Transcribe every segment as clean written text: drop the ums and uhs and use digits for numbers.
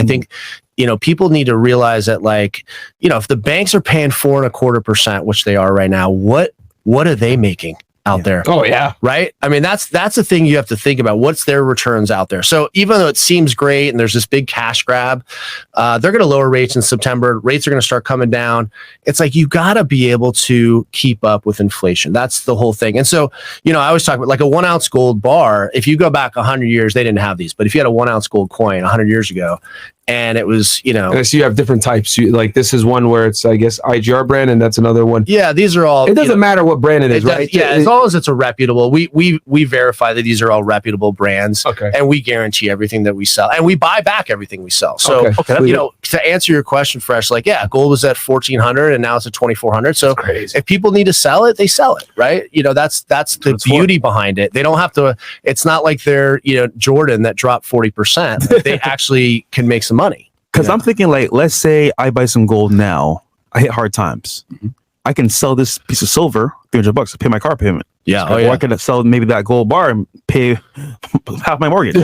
I think, people need to realize that, like, if the banks are paying 4.25%, which they are right now, what are they making out there? Oh yeah. Right. I mean, that's the thing you have to think about. What's their returns out there? So even though it seems great and there's this big cash grab, they're going to lower rates in September. Rates are going to start coming down. It's like, you got to be able to keep up with inflation. That's the whole thing. And so, I always talk about, like, a 1 ounce gold bar. If you go back 100 years, they didn't have these, but if you had a 1 ounce gold coin 100 years ago, and it was, And so you have different types. Like, this is one where it's, I guess, IGR brand, and that's another one. Yeah, these are all. It doesn't matter what brand it is, right? Yeah, as long as it's a reputable. We verify that these are all reputable brands. Okay. And we guarantee everything that we sell, and we buy back everything we sell. So, Okay. to answer your question, Fresh, like, yeah, gold was at 1,400, and now it's at 2,400. So if people need to sell it, they sell it, right? That's the beauty behind it. They don't have to. It's not like they're Jordan that dropped 40%. They actually can make some money. Because I'm thinking, like, let's say I buy some gold now, I hit hard times. Mm-hmm. I can sell this piece of silver, $300 to pay my car payment. Yeah. Or I could sell maybe that gold bar and pay half my mortgage. So,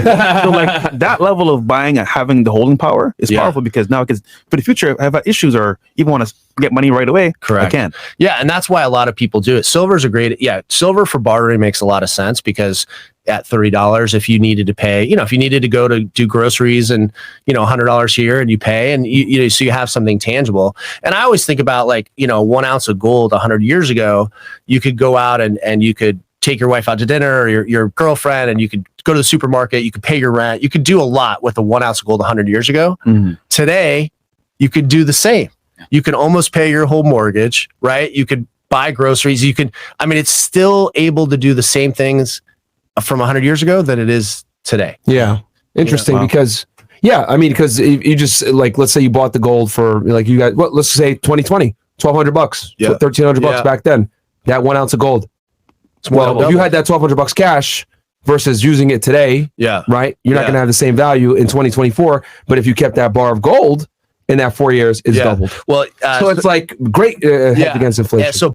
like, that level of buying and having the holding power is powerful, because now, because for the future, if I have issues or even want to get money right away, correct, I can. Yeah, and that's why a lot of people do it. Silver's a great. Yeah, silver for bartering makes a lot of sense, because at $30, if you needed to pay, if you needed to go to do groceries and, $100 here, and you pay, and so you have something tangible. And I always think about, like, 1 ounce of gold 100 years ago, you could go out and you could take your wife out to dinner, or your girlfriend, and you could go to the supermarket, you could pay your rent, you could do a lot with a 1 ounce of gold 100 years ago. Mm-hmm. Today, you could do the same. You can almost pay your whole mortgage, right? You could buy groceries. It's still able to do the same things from 100 years ago that it is today. Yeah. Interesting. Because because you just, like, let's say you bought the gold for, like, you got, let's say 2020, $1,200, $1,300 back then, that 1 ounce of gold. Well, if you had that $1,200 cash versus using it today, right, you're not going to have the same value in 2024. But if you kept that bar of gold in that 4 years, it's doubled. Well, so it's like great hedge against inflation. So